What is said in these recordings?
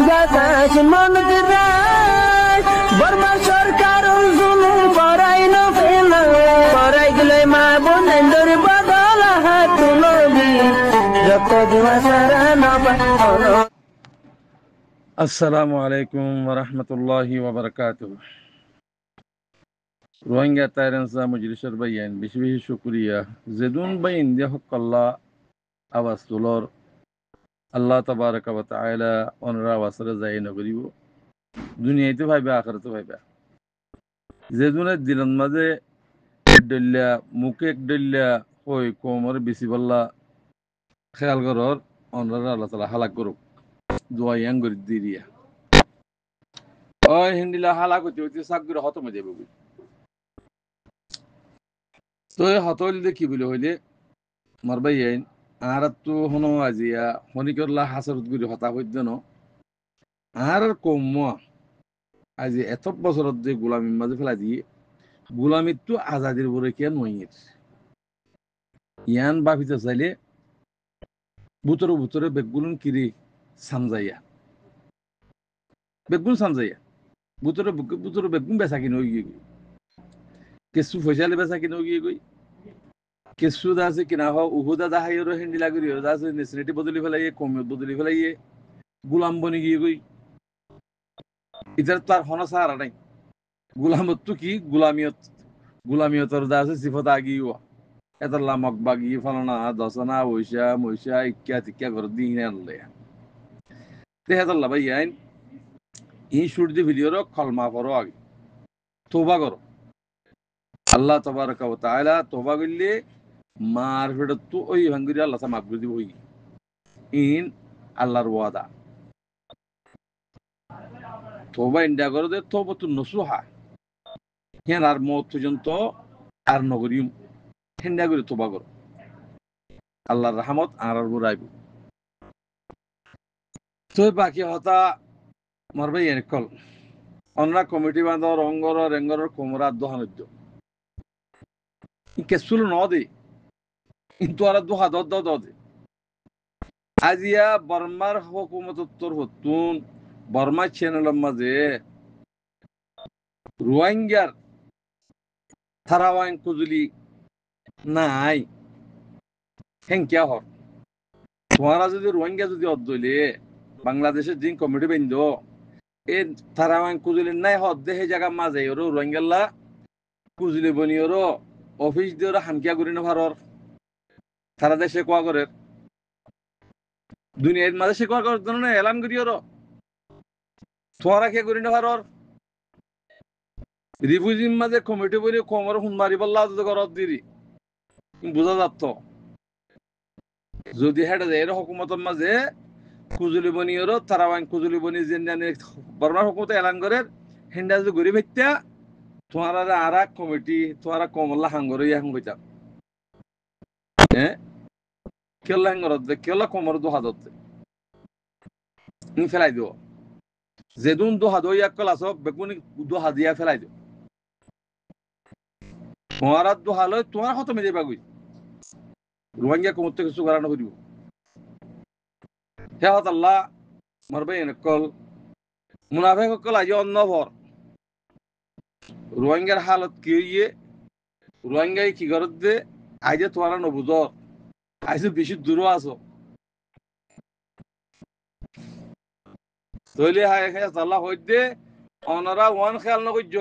বাতাস মনত রায় বর্মা সরকার জুলুম করাই না ফেলা করাই গেলে মা বোনেদের বদল হাত তুলবি যত দিবা সারা না পানো। আসসালামু আলাইকুম ওয়া রাহমাতুল্লাহি ওয়া বারাকাতুহু। রোহিঙ্গা তাইরানসা মজলিসের বাইয়ান বেশি বেশি শুকরিয়া যেদুন বাইন দিয়া হক্কাল্লা আওয়াজ তুলর আল্লাহ তাবারাকা ওয়া তাআলা অনরা আওয়াজরে যাই নগরিব দুনিয়াতে ভাইবা আখিরাতে ভাইবা যেদুনের দিলের মাঝে ডল্লা মুখে ডল্লা কই কোমর বেশি বল্লা খেয়াল করর অনরা আল্লাহ তাআলা হালাক করুক দোয়া ইয়াং করি দিরিয়া ওই হিন্দিলা হালাক হতে হতে সাকগুলো হতম হয়ে যাবে। তো হতল কি বলে হইলে মারবাই আইন আর তো হনো আজিয়া হনিকরলা হাসরত গুলি হতা হইত ন আর কম আজি এত বছরত যে গোলামীর মাঝে ফেলা দিয়ে গোলামীর তো আজাদির বলে কে নইয়ের ইয়ান বাপিতে চাইলে বুতরে বুতরে বেগুন কিরি সামজাইয়া বেগুন সামজাইয়া বুতরে বুতরে বেগুন বেচা কিনে গিয়ে গই কেঁচু ফসালে বেচা কিনে গিয়ে গই কেঁচু দা আছে কিনা হওয়া উহুদা দা হাইয়েরও হেন্ডি লাগি দা আছে নেসনেটি বদলি ফেলাইয়ে কমিয়ত বদলি ফেলাইয়ে গোলাম বনি গিয়ে গই ইতার তার হনা সাহারা নাই গোলামত তো কি গোলামিয়তর দা আছে সিফত আগিও এতার লামক বাগি ফলানা দশনা ওইসা মইসা ইক্কা টিক্কা করে দিন আনলে তে হেতার লাভাই আইন ই শুট দি ভিডিওর খলমা করো আগে তোবা করো আল্লাহ তাবারাকা ওয়া তাআলা তোবা করলে মার ফেরত তো ওই ভাঙ্গুরি আল্লাহ তা মাফ করে দিব ওই ইন আল্লাহর ওয়াদা তোবা ইন্ডিয়া করে দে তোবা তো নসুহা হ্যাঁ আর মত পর্যন্ত আর নগরিম হেন্ডা করে তোবা করো আল্লাহর রহমত আর বুড়াইব তো বাকি হতা মারবাই এনেকল অনরা কমিটি বাঁধ রঙ্গর রেঙ্গর কোমরা দোহানদ্য কেসুল ন দে কিন্তু আর দোহা দে আজিয়া বর্মার হুকুমত উত্তর হতুন বর্মা চ্যানেলের মাঝে রোহিঙ্গার থারাওয়াইন কুজুলি নাই হেংকিয়া হর তোমারা যদি রোহিঙ্গা যদি অদ্দইলে বাংলাদেশের দিন কমিটি বেন্দ এ থারাওয়াইন কুজুলি নাই হদ দেহে জায়গা মাঝে ওরো রোহিঙ্গাল্লা কুজুলি বনি ওরো অফিস দিয়ে ওরা হামকিয়া করি না ভারর সারা দেশে কোয়া করে দুনিয়ার মাঝে সে কোয়া করার জন্য এলান করি ওরো তোমারা কে করি না ভারর রিফিউজির মাঝে কমিটি বলি কমর হুন মারি বললা ঘরত দিরি বোঝা যাত যদি হেঁটে যায় এর হুকুমতের মাঝে কুজুলি বনি ওরো তারাওয়াইন কুজুলি বনি যে বর্মার হুকুমতে এলান করে হেন্ডা যদি গরিব হত্যা তোমারা আর এক কমিটি তোমারা কমল্লা হাঙ্গর ইয়া হইতা হ্যাঁ কেল্লা হাঙ্গর দে কেল্লা কমর দোহা দতে নি ফেলাই দিও যেদুন দোহা দই এক কল আসো বেগুনি দোহা দিয়া ফেলাই দিও তোমারা দোহা লয় তোমার হত মেজে বাগুই রোহিঙ্গা কমতে কিছু করানো করিব হে হত আল্লাহ মারবাই কল মুনাফেক কল আজ অন্য ভর রোহিঙ্গার হালত কি হইয়ে রোহিঙ্গাই কি করত দে আইজে তোমারা নবুজ আইসে বেশি দূর আছো তৈলে হায় আল্লাহ হইত দে অনরা ওয়ান খেয়াল নকর্য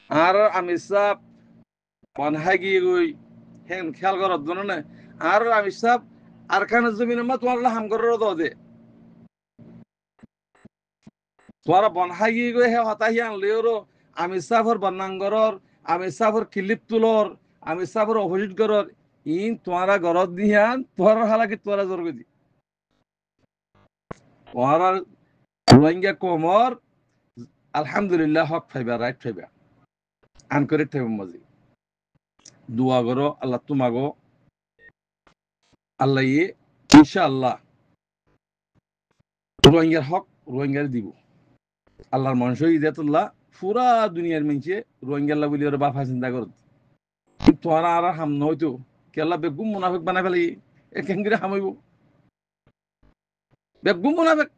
আর আমি সাপ বনহাই গিয়ে গই হেন খেয়াল করার জন্য না আর আমি সাপ আর খান জমিন মা তোমার হাম করার দে তোমার বনহাই গিয়ে গই হে হতাহি আনলে ওরো আমি সাফর বন্নাঙ্গরর আমি সাফর কিলিপ তুলর আমি সাফর অপোজিট করর ইন তোমারা গরত দিয়ান তোমার হালাকি তোরা জোর দি তোমারা রোহিঙ্গা কোমর আলহামদুলিল্লাহ হক ফাইবা রাইট ফাইবা আন করে ঠেব মজি দোয়া করো আল্লাহ তোমাগো আল্লাহ ইয়ে ইনশাআল্লাহ রোহিঙ্গার হক রোহিঙ্গার দিব আল্লাহর মানুষ ইদাতুল্লাহ পুরা দুনিয়ার মানুষে রোহিঙ্গাল্লা বলি ওরা বাফা চিন্তা করত তোমার আর হাম নয়তো কেল্লা বেগুম মুনাফেক বানাই ফেলাই এখান করে হামাইব বেগুম মুনাফেক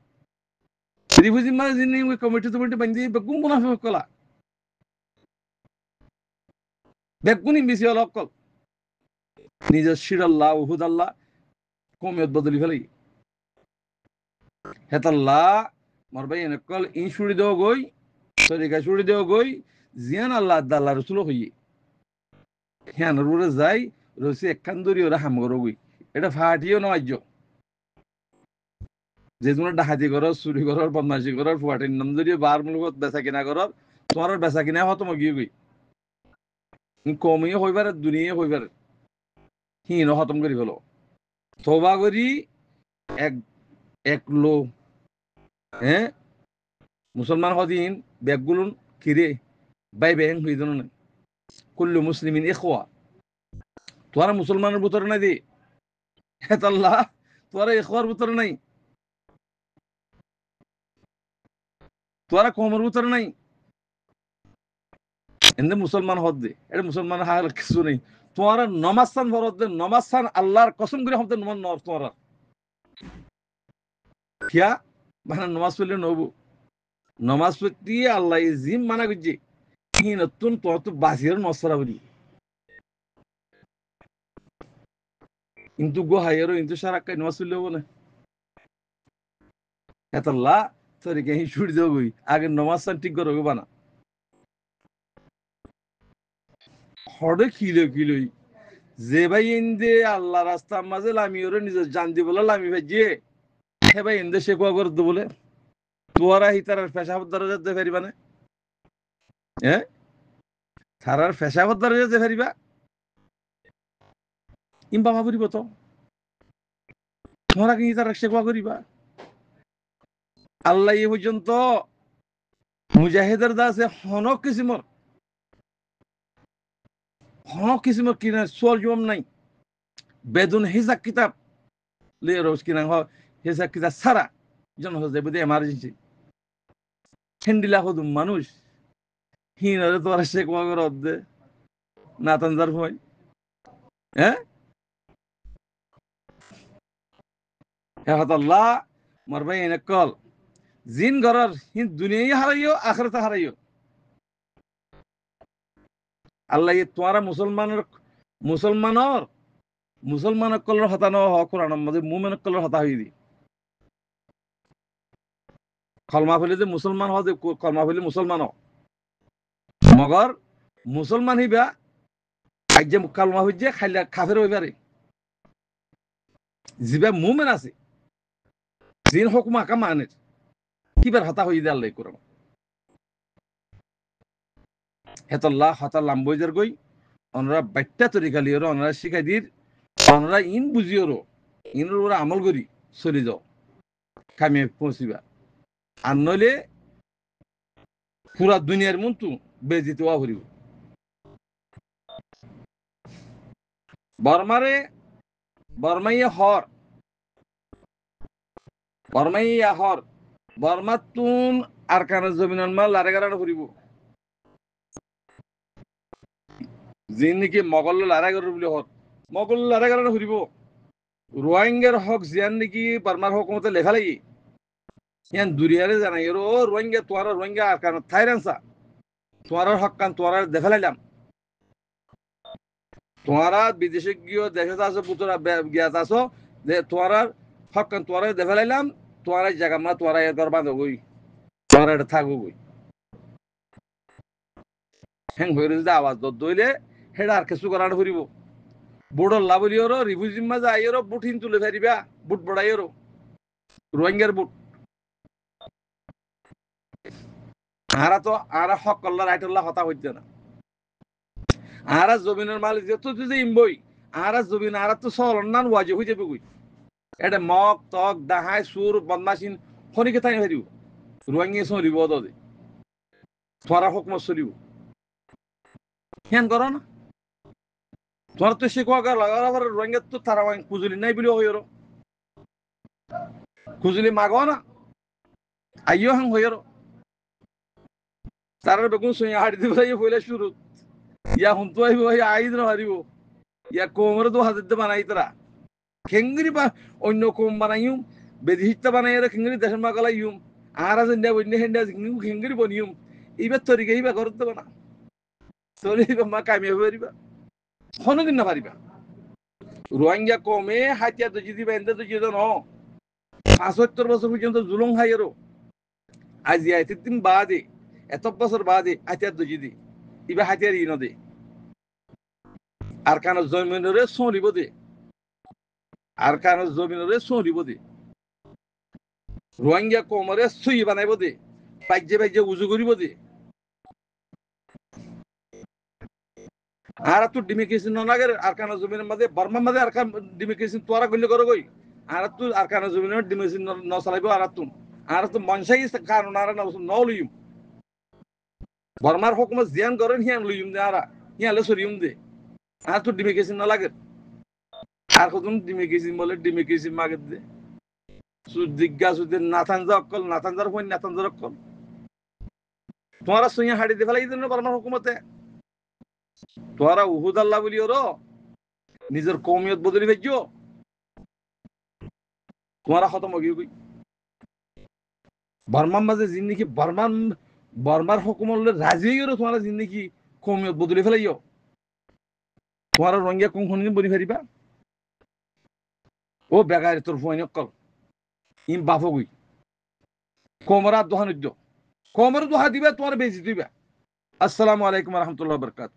রিফিউজি মানে যিনি কমিটি টমিটি বান্ধি বেগুন মুনাফিক কলা বেগুনি বেশি হল অকল নিজের শিরাল্লাহ উহুদাল্লাহ কমিয়ত বদলি ফেলাই হেতাল্লাহ মরবাই এনেকল ইন ছুড়ি দেও গই তরিকা ছুড়ি দেও গই জিয়ান আল্লাহ আল্লাহ রসুল হইয়ে হ্যাঁ রুড়ে যাই রসি একখান দরি ওরা হাম করো গই এটা ফাটিও নয় যে তোমার ডাহাতি করো চুরি করার বদমাশি করার ফুয়াটির নাম যদি বার মূলত বেচা কিনা করার তোমার বেচা কিনা হতো মই গিয়ে গই কমিয়ে হইবার দুনিয়া হইবার হীন খতম করি ফেলো তোবা করি এক এক লো হ্যাঁ মুসলমান হদিন ব্যাগগুলুন কিরে বাই ব্যাং হয়ে জানো না কুল্লু মুসলিমিন ইখওয়া তোরা মুসলমানের ভিতরে নাই দি হেতাল্লাহ তোরা ইখওয়ার ভিতরে নাই তোরা কমের ভিতরে নাই এনে মুসলমান হদ দে এটা মুসলমান হাল কিছু নেই তোরা নমাজ সান ফরজ দে নমাজ সান আল্লাহর কসম করে হতে নমান নর তোরা কিয়া মানে নমাজ পড়লে নবু নমাজ পড়তে আল্লাহ জিম মানা করছে কি নতুন তোর তো বাসির নসরা বলি কিন্তু গো হাইয়ারও কিন্তু সারা কাই নমাজ পড়লে হবো না এতাল্লাহ তোর কে ছুটি দেবো গই আগে নমাজ সান ঠিক করো বানা হড়ে কিলো যে ভাই ইন্দে আল্লাহ রাস্তার মাঝে লামি ওরে নিজের জান দি বলে লামি ভাইজিয়ে হে ভাই ইন্দে সে কোয়া করে বলে তোরা হিতার পেশাবত দ্বারা যেতে পারিবা না হ্যাঁ তারার পেশাবত দ্বারা যেতে পারিবা ইম্বা ভাবরিব তো তোমরা কি তারা সে কোয়া করিবা আল্লাহ এই পর্যন্ত মুজাহিদের দাসে হনক কিসিমর কিনা সোয়াল জবাব নাই বেদুন হিসাব কিতাব লে রোজ কিনা হিসাব কিতাব সারা জন হচ্ছে বুঝে এমার্জেন্সি হেন্ডিলা হদু মানুষ হিনারে তোরা সে কোয়া করে অর্ধে না তানজার ভয় হ্যাঁ আল্লাহ মরবাই এনেকল জিন গরর হিন দুনিয়াই হারাইও আখরাতে হারাইও আল্লাহ তোমরা মুসলমানের কলর হতানো হক কোরআন মধ্যে মুমিনের কলর হতা হই দি কলমা ফেলে যে মুসলমান হওয়া কলমা ফেলে মুসলমান মগর মুসলমান হইবা আজ যে কলমা হইছে খাইলে কাফের হইবারে জিবা মুমিন আছে জিন হুকুম আকা মানে কিবার হতা হই দে আল্লাহ কোরআন হেতল্লাহ হতা লাম্বইজার গই অনরা বাইটা তরিকা লিওর অনরা শিখাই দির অনরা ইন বুঝিওর ইনর ওরা আমল করি চলি যাও কামিয়ে পৌঁছিবা আর নইলে পুরা দুনিয়ার মন্তু বেজিতে ওয়া হরিব বর্মাইয়া হর বর্মাতুন আর কানের জমিনের মাল লারে গাড়া হরিব জিন নাকি মগল লারা গর বলে হর মগল লারা গাড়া হরিব রোহিঙ্গার হক জিয়ান নাকি বর্মার হকুমতে লেখা লাগি ইয়ান দুরিয়ারে জানাই ও রোহিঙ্গা আর কান থাইরানসা তোমার হক কান তোমার দেখা লাইলাম তোমারা বিদেশে গিয়ে দেখে আসো পুতরা গিয়াত আসো যে তোমার হক কান তোমার দেখা লাইলাম তোমার জায়গা আমরা তোমার এর ঘর বাঁধো গই তোমার এটা থাকবো গই হ্যাং হয়ে যদি আওয়াজ দইলে হেডা আর কিছু করার ফুরিব বুড়র লাভলিওর রিফিউজির মাঝে আইয়েরও বুট হিন তুলে ফেরিবা বুট বড়াইয়েরও রোহিঙ্গার বুট আরা হক কল্লার আইটল্লাহ হতা হইতে না আরা জমিনের মালিক যেত যে ইমবই আরা জমিন আরা তো সল নান ওয়াজে হয়ে যাবে কই এটা মগ তক দাহাই সুর বদমাসিন খনিকে তাই ফেরিব রোহিঙ্গা চলিব দে তোরা হকমত চলিব হ্যান করো না তোমার তো সে কোয়া লাগাবার রোহিঙ্গা তো তারা খুঁজলি নাই বলে হইর খুঁজলি মাগো না আইও হাং হইর তার বেগুন সইয়া হাড়ি দিব হইলে শুরু ইয়া হুন্তু আইব আইদ হারিব ইয়া কোমরে তো হাজার বানাই তারা খেঙ্গিরি বা অন্য কোম বানাইম বেদিহিতা বানাই খেঙ্গিরি দেশের মাগালাই আর আজ ইন্ডিয়া বন্যা হেন্ডা হেঙ্গিরি বনিয়ম এইবার তরিকে এইবার ঘর দেবে না তরি মা কামিয়ে পারিবা কোনোদিন না পারিবা রোহিঙ্গা কমে হাতিয়া তো যদি বেঁধে তো যদি ন ৭৫ বছর পর্যন্ত জুলুম খাইয়েরও আজ এতদিন বাদে এত বছর বাদে হাতিয়ার তো যদি ইবা হাতিয়ার ইনো দে আর কানো জমিনরে সরিব দে আর কানো জমিনরে সরিব দে রোহিঙ্গা কমরে সুই বানাইব দে বাইজে বাইজে উজু করিব দে আর তো ডিমিকেশন নলাগের আর কানো জমিনের মাঝে বর্মার মাঝে আর কান ডিমিকেশন তোরা গল্লি করো গই আর তো আর কানো জমিনের ডিমিকেশন ন চালাইব আর তো মনসাই কারণ আর নলইম বর্মার হুকুমত জিয়ান করেন হিয়ান লইম দে আর হিয়ালে সরিম দে আর তো ডিমিকেশন নলাগের আর কতন ডিমিকেশন বলে ডিমিকেশন মাগে দে জিজ্ঞা সুদের নাথানজা অক্কল নাথানজার হইন নাথানজার অক্কল তোমরা সুইয়া হাড়ি দিয়ে ফেলাই দিন বর্মার হুকুমতে তোরা উহুদ আল্লাহ বলি ওর নিজের কৌমিয়ত বদলি ভেজ তোমরা খতম হয়ে গই বর্মার মাঝে জিন্দিগি বর্মার হুকুমলে রাজি হয়ে গেল তোমরা জিন্দিগি কৌমিয়ত বদলি ফেলাইও তোমরা রঙিয়া কোন বনি ফেরিবা ও বেগারে তোর ফোন অক্কল ইম বাফ গই কোমরা দোহান কমর দোহা দিবা তোমার বেজি দিবা আসসালামু আলাইকুম রহমতুল্লাহ বরকাত